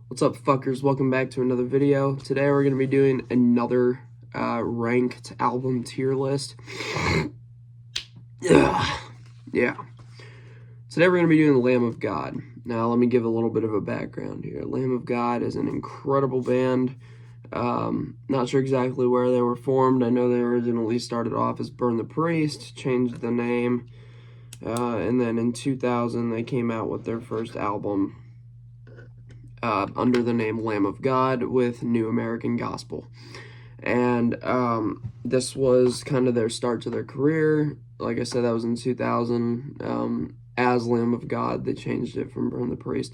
What's up, fuckers? Welcome back to another video. Today we're going to be doing another ranked album tier list. Yeah. Today we're going to be doing Lamb of God. Now let me give a little bit of a background here. Lamb of God is an incredible band. Not sure exactly where they were formed. I know they originally started off as Burn the Priest, changed the name, and then in 2000 they came out with their first album under the name Lamb of God with New American Gospel. And this was kind of their start to their career. Like I said, that was in 2000. As Lamb of God, they changed it from Burn the Priest.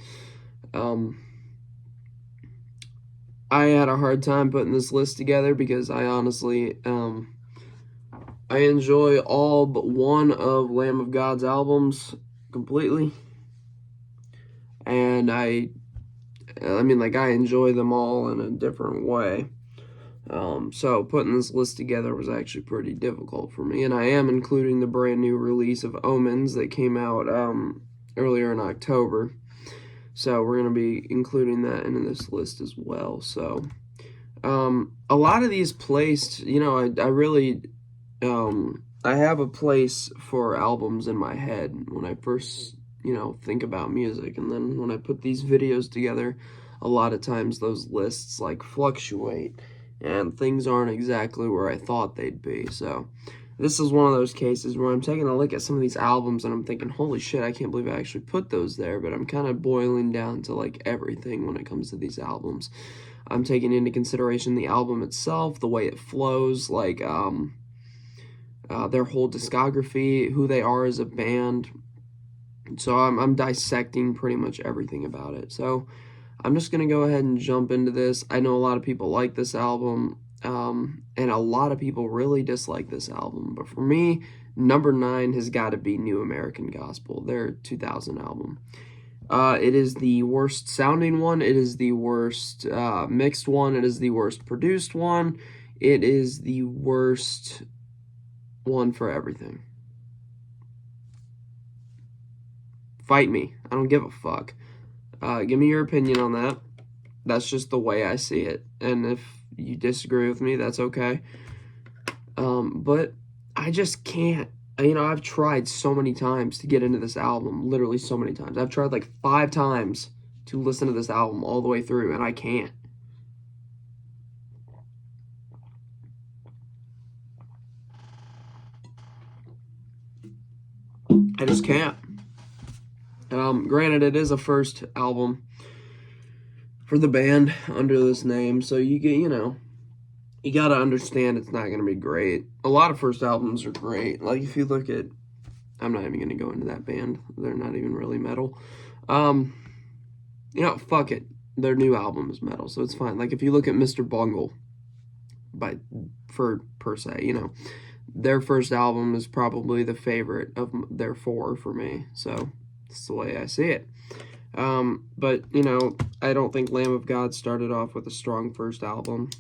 I had a hard time putting this list together because I honestly, I enjoy all but one of Lamb of God's albums completely. And I enjoy them all in a different way. So putting this list together was actually pretty difficult for me. And I am including the brand new release of OMENS that came out earlier in October. So we're going to be including that in this list as well. So a lot of these placed, I have a place for albums in my head when I first think about music, and then when I put these videos together, a lot of times those lists like fluctuate and things aren't exactly where I thought they'd be. So this is one of those cases where I'm taking a look at some of these albums and I'm thinking, holy shit, I can't believe I actually put those there. But I'm kind of boiling down to like everything when it comes to these albums. I'm taking into consideration the album itself, the way it flows, like their whole discography, who they are as a band. So I'm dissecting pretty much everything about it. So I'm just going to go ahead and jump into this. I know a lot of people like this album, and a lot of people really dislike this album. But for me, number 9 has got to be New American Gospel, their 2000 album. It is the worst sounding one. It is the worst mixed one. It is the worst produced one. It is the worst one for everything. Fight me. I don't give a fuck. Give me your opinion on that. That's just the way I see it. And if you disagree with me, that's okay. But I just can't. I've tried so many times to get into this album. Literally so many times. I've tried like 5 times to listen to this album all the way through, and I can't. I just can't. Granted, it is a first album for the band under this name, so you gotta understand it's not gonna be great. A lot of first albums are great. Like if you look at, I'm not even gonna go into that band. They're not even really metal. Fuck it. Their new album is metal, so it's fine. Like if you look at Mr. Bungle, per se, their first album is probably the favorite of their 4 for me. So that's the way I see it. But, I don't think Lamb of God started off with a strong first album.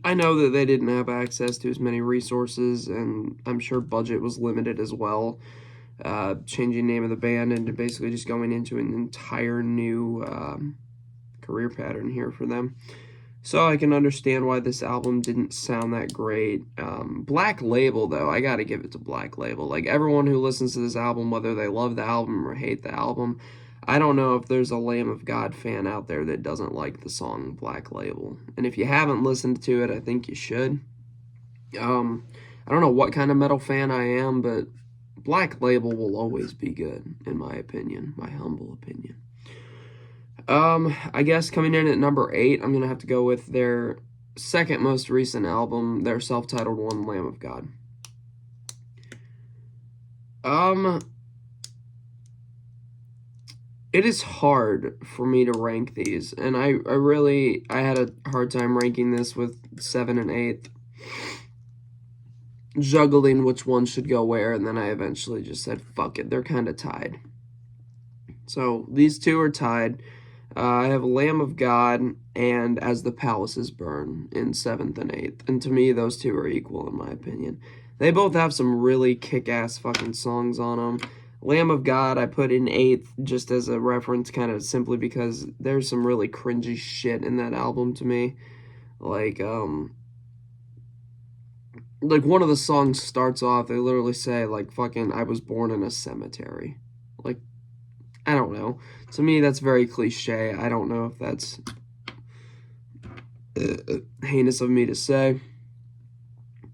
I know that they didn't have access to as many resources, and I'm sure budget was limited as well. Changing name of the band and basically just going into an entire new career pattern here for them. So I can understand why this album didn't sound that great. Black Label, though, I gotta give it to Black Label. Like, everyone who listens to this album, whether they love the album or hate the album, I don't know if there's a Lamb of God fan out there that doesn't like the song Black Label. And if you haven't listened to it, I think you should. I don't know what kind of metal fan I am, but Black Label will always be good, in my opinion, my humble opinion. I guess coming in at number 8, I'm going to have to go with their second most recent album, their self-titled one, Lamb of God. It is hard for me to rank these, and I had a hard time ranking this with 7 and 8, juggling which one should go where, and then I eventually just said, fuck it, they're kind of tied. So these two are tied. I have Lamb of God and As the Palaces Burn in 7th and 8th. And to me, those two are equal in my opinion. They both have some really kick-ass fucking songs on them. Lamb of God I put in 8th just as a reference, kind of simply because there's some really cringy shit in that album to me. Like one of the songs starts off, they literally say, like, fucking, I was born in a cemetery. Like, I don't know. To me, that's very cliche. I don't know if that's heinous of me to say.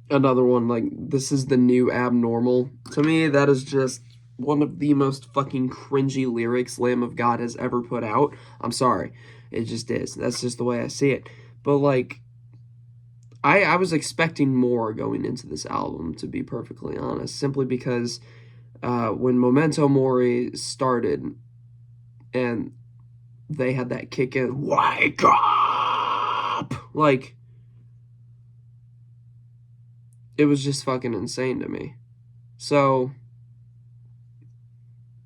Another one, like, this is the new abnormal. To me, that is just one of the most fucking cringy lyrics Lamb of God has ever put out. I'm sorry. It just is. That's just the way I see it. But, like, I was expecting more going into this album, to be perfectly honest, simply because when Memento Mori started and they had that kick in, wake up! Like, it was just fucking insane to me. So,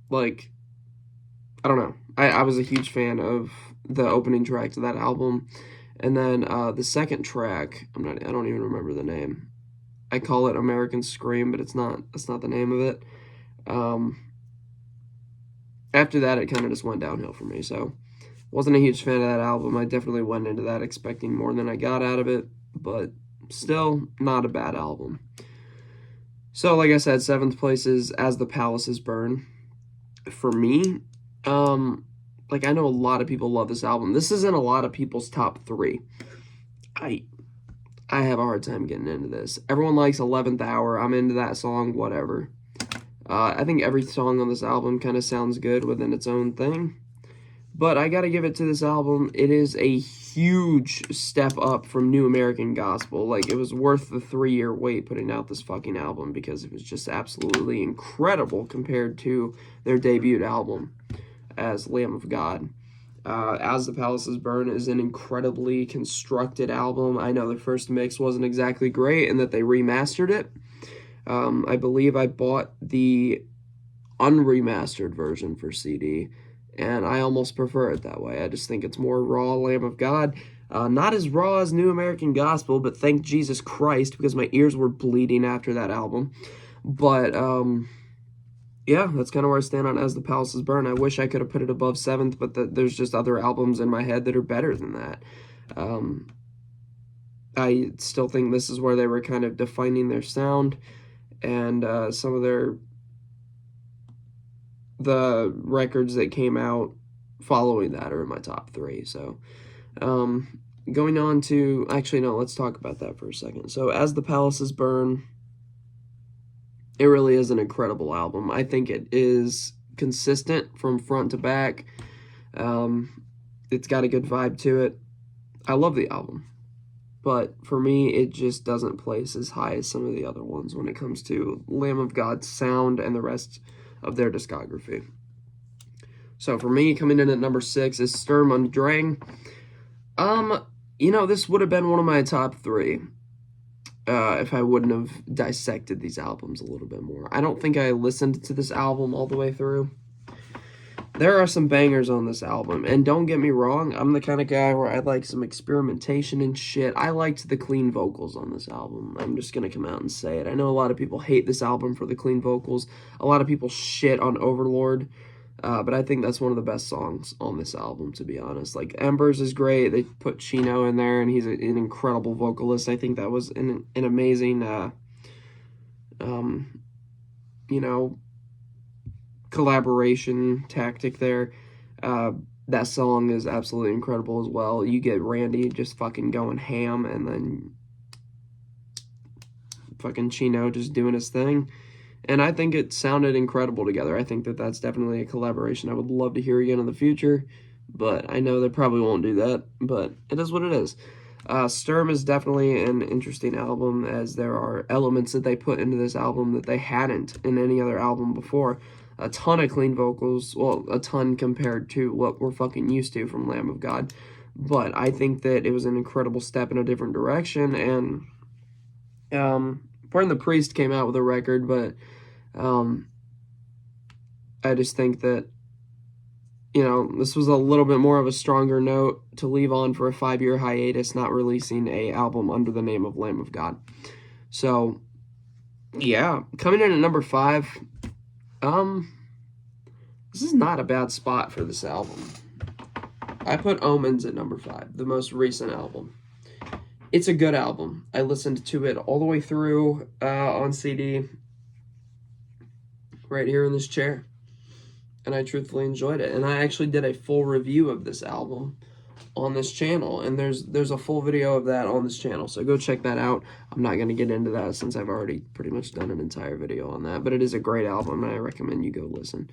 like, I don't know. I was a huge fan of the opening track to that album. And then the second track, I don't even remember the name. I call it American Scream, but that's not the name of it. After that, it kind of just went downhill for me. So, wasn't a huge fan of that album. I definitely went into that expecting more than I got out of it, but still not a bad album. So, like I said, 7th place is As the Palaces Burn. For me, like, I know a lot of people love this album. This isn't a lot of people's top 3. I have a hard time getting into this. Everyone likes 11th Hour. I'm into that song, whatever. I think every song on this album kind of sounds good within its own thing. But I gotta give it to this album. It is a huge step up from New American Gospel. Like, it was worth the 3-year wait putting out this fucking album because it was just absolutely incredible compared to their debut album as Lamb of God. As the Palaces Burn is an incredibly constructed album. I know the first mix wasn't exactly great and that they remastered it. I believe I bought the unremastered version for CD, and I almost prefer it that way. I just think it's more raw Lamb of God. Not as raw as New American Gospel, but thank Jesus Christ, because my ears were bleeding after that album. But, yeah, that's kind of where I stand on As the Palaces Burn. I wish I could have put it above 7th, but there's just other albums in my head that are better than that. I still think this is where they were kind of defining their sound, and some of the records that came out following that are in my top 3. So, going on to, actually, no, let's talk about that for a second. So, As the Palaces Burn, it really is an incredible album. I think it is consistent from front to back. It's got a good vibe to it. I love the album. But for me, it just doesn't place as high as some of the other ones when it comes to Lamb of God's sound and the rest of their discography. So for me, coming in at number 6 is Sturm und Drang. This would have been one of my top 3 if I wouldn't have dissected these albums a little bit more. I don't think I listened to this album all the way through. There are some bangers on this album, and don't get me wrong, I'm the kind of guy where I like some experimentation and shit. I liked the clean vocals on this album. I'm just gonna come out and say it. I know a lot of people hate this album for the clean vocals. A lot of people shit on Overlord, but I think that's one of the best songs on this album, to be honest. Like, Embers is great. They put Chino in there, and he's an incredible vocalist. I think that was an amazing, collaboration tactic there. That song is absolutely incredible as well. You get Randy just fucking going ham, and then fucking Chino just doing his thing. And I think it sounded incredible together. I think that that's definitely a collaboration I would love to hear again in the future, but I know they probably won't do that, but it is what it is. Sturm is definitely an interesting album, as there are elements that they put into this album that they hadn't in any other album before. A ton of clean vocals, well, a ton compared to what we're fucking used to from Lamb of God, but I think that it was an incredible step in a different direction. And Burn the Priest came out with a record, but I just think that, this was a little bit more of a stronger note to leave on for a 5-year hiatus, not releasing a album under the name of Lamb of God. So, yeah, coming in at number 5, This is not a bad spot for this album. I put Omens at number 5, the most recent album. It's a good album. I listened to it all the way through on CD right here in this chair. And I truthfully enjoyed it. And I actually did a full review of this album on this channel. And there's a full video of that on this channel. So go check that out. I'm not going to get into that since I've already pretty much done an entire video on that. But it is a great album, and I recommend you go listen.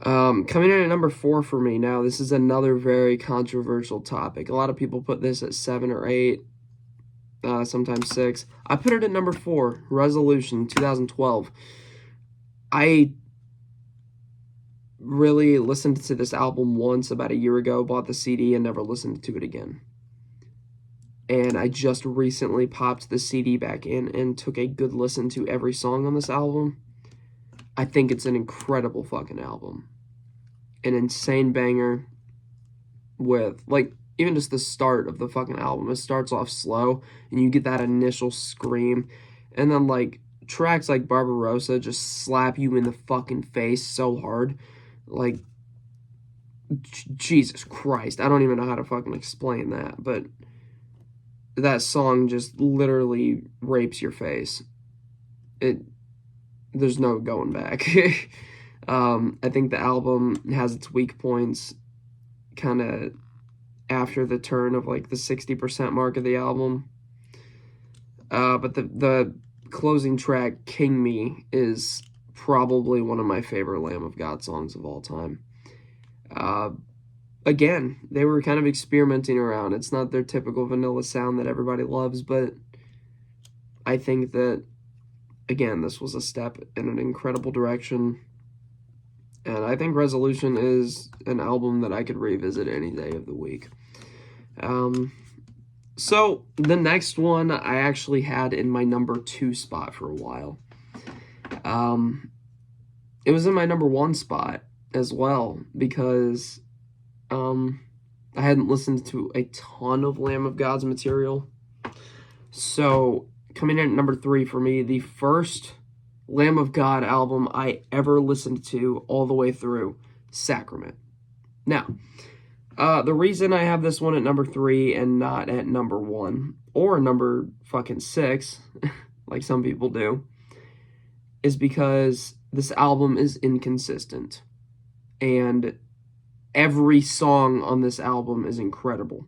Coming in at number 4 for me now, this is another very controversial topic. A lot of people put this at 7 or 8, sometimes 6. I put it at number 4, Resolution, 2012. I really listened to this album once about a year ago, bought the CD, and never listened to it again. And I just recently popped the CD back in and took a good listen to every song on this album. I think it's an incredible fucking album. An insane banger with, like, even just the start of the fucking album. It starts off slow, and you get that initial scream. And then, like, tracks like Barbarossa just slap you in the fucking face so hard. Like, Jesus Christ. I don't even know how to fucking explain that. But that song just literally rapes your face. There's no going back. I think the album has its weak points kind of after the turn of like the 60% mark of the album. But the closing track, King Me, is probably one of my favorite Lamb of God songs of all time. Again, they were kind of experimenting around. It's not their typical vanilla sound that everybody loves, but I think that, again, this was a step in an incredible direction. And I think Resolution is an album that I could revisit any day of the week. So the next one I actually had in my number 2 spot for a while. It was in my number 1 spot as well because I hadn't listened to a ton of Lamb of God's material. So coming in at number 3 for me, the first Lamb of God album I ever listened to all the way through, Sacrament. Now, the reason I have this one at number 3 and not at number 1 or number fucking 6, like some people do, is because this album is inconsistent. And every song on this album is incredible.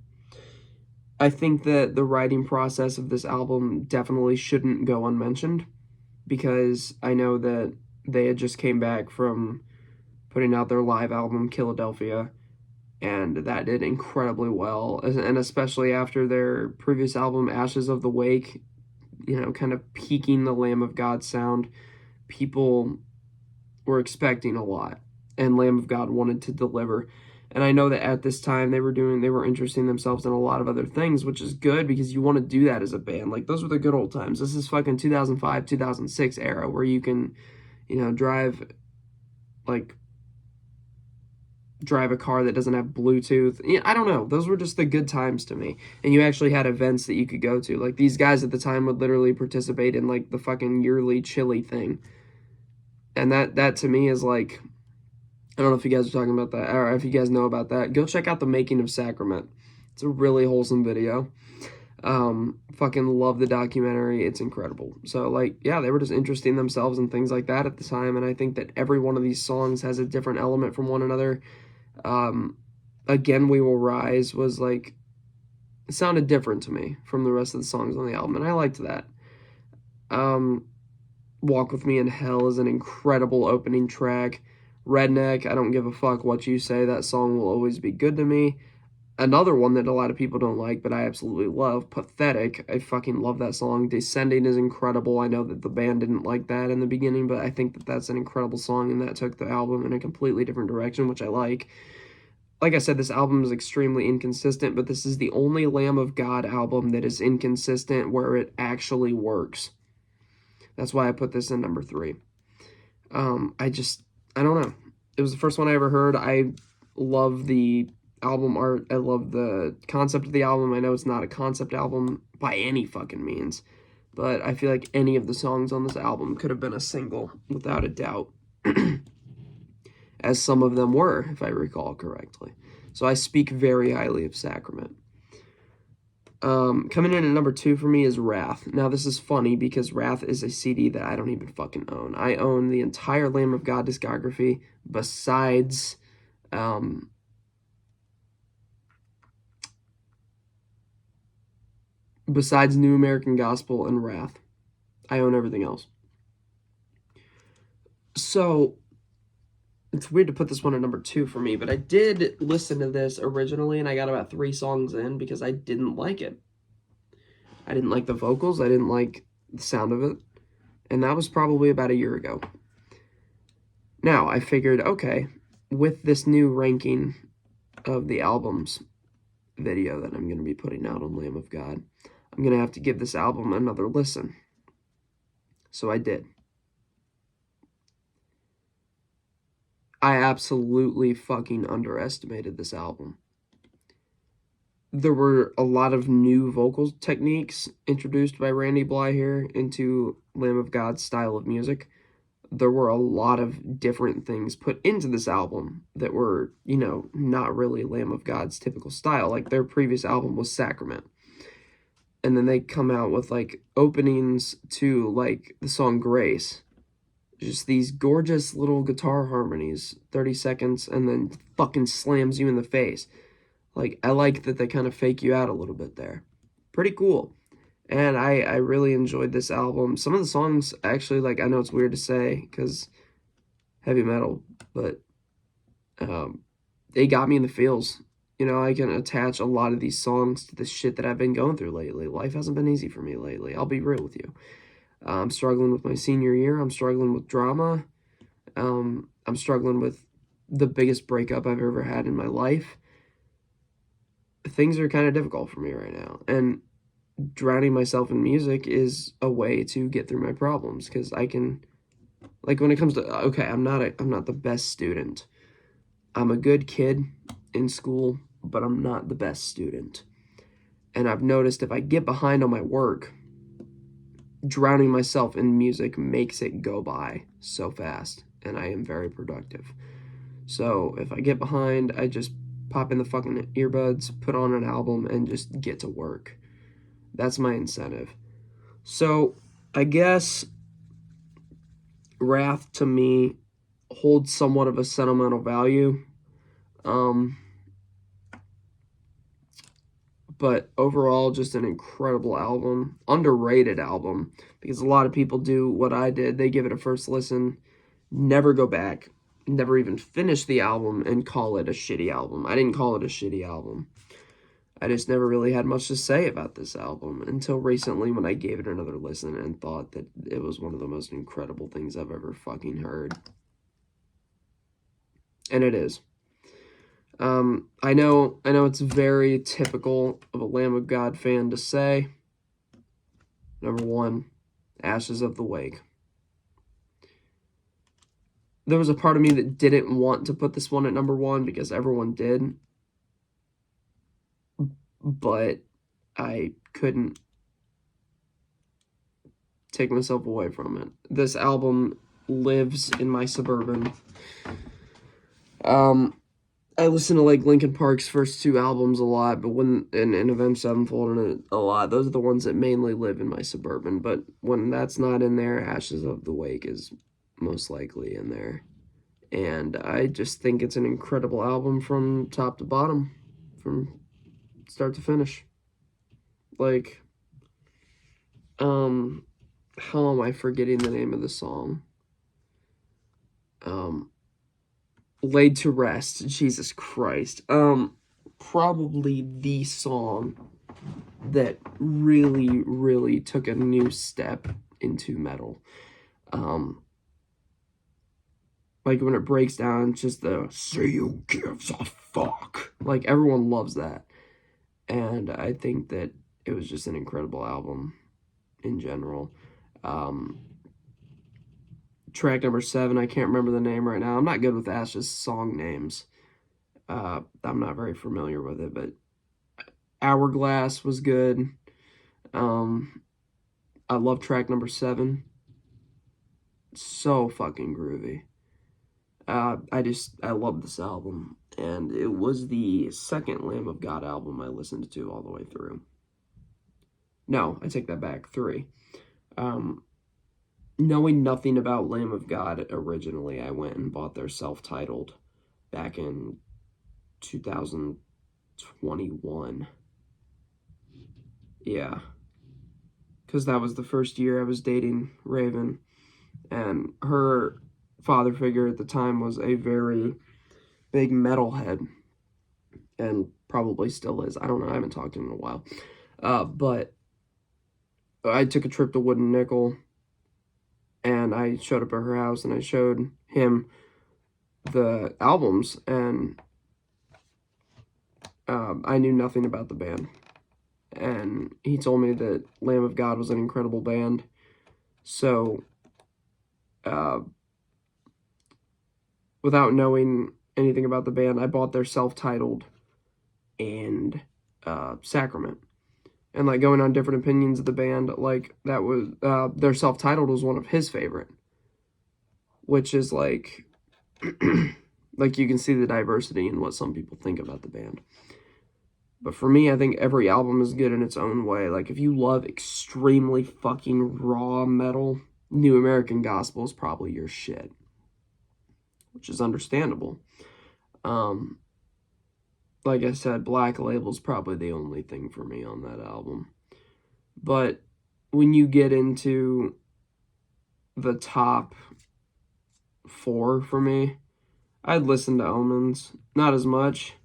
I think that the writing process of this album definitely shouldn't go unmentioned, because I know that they had just came back from putting out their live album, Philadelphia, and that did incredibly well, and especially after their previous album, Ashes of the Wake, you know, kind of peaking the Lamb of God sound. People were expecting a lot, and Lamb of God wanted to deliver. And I know that at this time they were interesting themselves in a lot of other things, which is good because you want to do that as a band. Like, those were the good old times. This is fucking 2005, 2006 era where you can, you know, drive a car that doesn't have Bluetooth. Yeah, I don't know. Those were just the good times to me. And you actually had events that you could go to. Like, these guys at the time would literally participate in, like, the fucking yearly Chili thing. And that to me is like, I don't know if you guys are talking about that, or if you guys know about that. Go check out The Making of Sacrament. It's a really wholesome video. Fucking love the documentary. It's incredible. So, like, yeah, they were just interesting themselves and things like that at the time, and I think that every one of these songs has a different element from one another. Again, We Will Rise was, like, it sounded different to me from the rest of the songs on the album, and I liked that. Walk With Me in Hell is an incredible opening track. Redneck, I Don't Give a Fuck What You Say, that song will always be good to me. Another one that a lot of people don't like, but I absolutely love, Pathetic. I fucking love that song. Descending is incredible. I know that the band didn't like that in the beginning, but I think that that's an incredible song, and that took the album in a completely different direction, which I like. Like I said, this album is extremely inconsistent, but this is the only Lamb of God album that is inconsistent where it actually works. That's why I put this in number 3. I don't know. It was the first one I ever heard. I love the album art. I love the concept of the album. I know it's not a concept album by any fucking means, but I feel like any of the songs on this album could have been a single, without a doubt. as some of them were, if I recall correctly. So I speak very highly of Sacrament. Coming in at number 2 for me is Wrath. Now, this is funny because Wrath is a CD that I don't even fucking own. I own the entire Lamb of God discography besides, besides New American Gospel and Wrath. I own everything else. So, it's weird to put this one at number 2 for me, but I did listen to this originally, and I got about 3 songs in because I didn't like it. I didn't like the vocals, I didn't like the sound of it, and that was probably about a year ago. Now, I figured, okay, with this new ranking of the albums video that I'm going to be putting out on Lamb of God, I'm going to have to give this album another listen. So I did. I absolutely fucking underestimated this album. There were a lot of new vocal techniques introduced by Randy Bly here into Lamb of God's style of music. There were a lot of different things put into this album that were, you know, not really Lamb of God's typical style. Like, their previous album was Sacrament. And then they come out with, like, openings to, like, the song Grace. Just these gorgeous little guitar harmonies, 30 seconds, and then fucking slams you in the face. Like, I like that they kind of fake you out a little bit there. Pretty cool. And I really enjoyed this album. Some of the songs, actually, like, I know it's weird to say, because heavy metal, but they got me in the feels. You know, I can attach a lot of these songs to the shit that I've been going through lately. Life hasn't been easy for me lately. I'll be real with you. I'm struggling with my senior year. I'm struggling with drama. I'm struggling with the biggest breakup I've ever had in my life. Things are kind of difficult for me right now. And drowning myself in music is a way to get through my problems, because I can, like, when it comes to, okay, I'm not the best student. I'm a good kid in school, but I'm not the best student. And I've noticed if I get behind on my work, drowning myself in music makes it go by so fast, and I am very productive. So if I get behind, I just pop in the fucking earbuds, put on an album, and just get to work. That's my incentive. So I guess Wrath to me holds somewhat of a sentimental value. But overall, just an incredible album. Underrated album, because a lot of people do what I did. They give it a first listen, never go back, never even finish the album, and call it a shitty album. I didn't call it a shitty album. I just never really had much to say about this album until recently, when I gave it another listen and thought that it was one of the most incredible things I've ever fucking heard. And it is. I know it's very typical of a Lamb of God fan to say, number 1, Ashes of the Wake. There was a part of me that didn't want to put this one at number 1 because everyone did, but I couldn't take myself away from it. This album lives in my Suburban. I listen to, like, Linkin Park's first 2 albums a lot, but and Avenged Sevenfold a lot. Those are the ones that mainly live in my Suburban. But when that's not in there, Ashes of the Wake is most likely in there. And I just think it's an incredible album from top to bottom, from start to finish. Like, how am I forgetting the name of the song? Laid to Rest, Jesus Christ. Probably the song that really, really took a new step into metal. Like, when it breaks down, it's just the, "See who gives a fuck." Like, everyone loves that. And I think that it was just an incredible album in general. Track number 7, I can't remember the name right now. I'm not good with Ash's song names. I'm not very familiar with it, but Hourglass was good. I love track number 7. So fucking groovy. I love this album, and it was the second Lamb of God album I listened to all the way through. No, I take that back, 3. Knowing nothing about Lamb of God originally, I went and bought their self-titled back in 2021. Yeah. Because that was the first year I was dating Raven, and her father figure at the time was a very big metalhead, and probably still is. I don't know, I haven't talked to him in a while. But I took a trip to Wooden Nickel, and I showed up at her house, and I showed him the albums, and I knew nothing about the band. And he told me that Lamb of God was an incredible band. So, without knowing anything about the band, I bought their self-titled and Sacrament. And, like, going on different opinions of the band, like, that was, their self-titled was one of his favorite. Which is, like, like, you can see the diversity in what some people think about the band. But for me, I think every album is good in its own way. Like, if you love extremely fucking raw metal, New American Gospel is probably your shit. Which is understandable. Like I said, Black Label's probably the only thing for me on that album. But when you get into the top 4 for me, I'd listen to Omens. Not as much.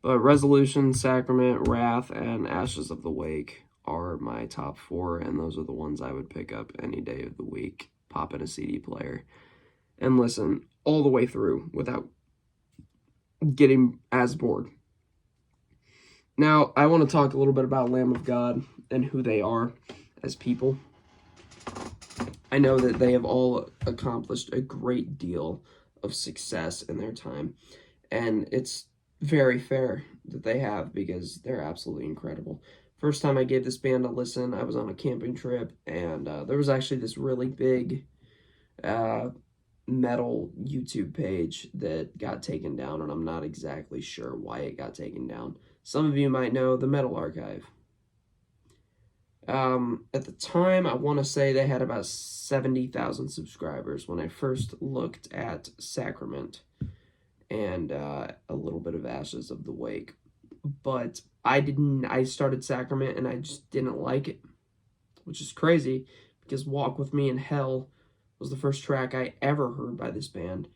But Resolution, Sacrament, Wrath, and Ashes of the Wake are my top 4, and those are the ones I would pick up any day of the week, pop in a CD player, and listen all the way through without getting as bored. Now, I want to talk a little bit about Lamb of God and who they are as people. I know that they have all accomplished a great deal of success in their time, and it's very fair that they have, because they're absolutely incredible. First time I gave this band a listen, I was on a camping trip, and there was actually this really big metal YouTube page that got taken down, and I'm not exactly sure why it got taken down. Some of you might know the Metal Archive. At the time, I want to say they had about 70,000 subscribers when I first looked at Sacrament and a little bit of Ashes of the Wake. But I started Sacrament and I just didn't like it, which is crazy, because Walk With Me in Hell was the first track I ever heard by this band,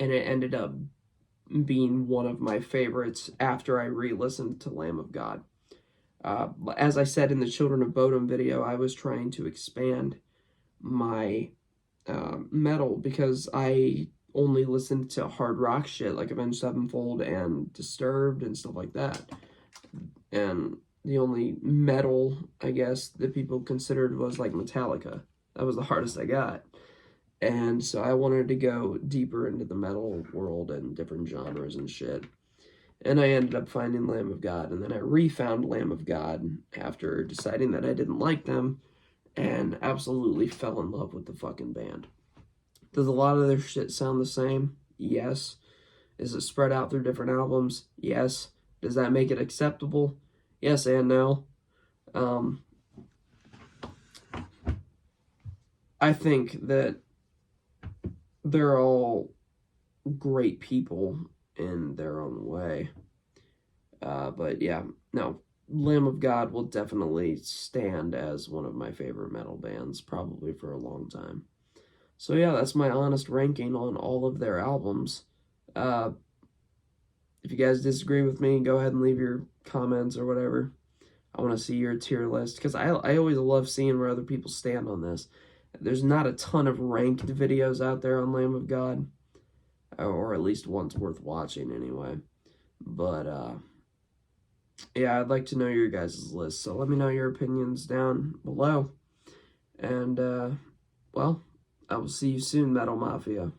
and it ended up being one of my favorites after I re-listened to Lamb of God. As I said in the Children of Bodom video, I was trying to expand my metal, because I only listened to hard rock shit like Avenged Sevenfold and Disturbed and stuff like that. And the only metal, I guess, that people considered was like Metallica. That was the hardest I got. And so I wanted to go deeper into the metal world and different genres and shit. And I ended up finding Lamb of God, and then I refound Lamb of God after deciding that I didn't like them, and absolutely fell in love with the fucking band. Does a lot of their shit sound the same? Yes. Is it spread out through different albums? Yes. Does that make it acceptable? Yes and no. I think that they're all great people in their own way. But yeah, no. Lamb of God will definitely stand as one of my favorite metal bands, probably for a long time. So yeah, that's my honest ranking on all of their albums. If you guys disagree with me, go ahead and leave your comments or whatever. I want to see your tier list, because I always love seeing where other people stand on this. There's not a ton of ranked videos out there on Lamb of God, or at least one's worth watching anyway. But yeah, I'd like to know your guys' list, so let me know your opinions down below. And well, I will see you soon, Metal Mafia.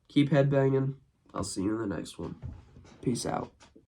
Keep headbanging. I'll see you in the next one. Peace out.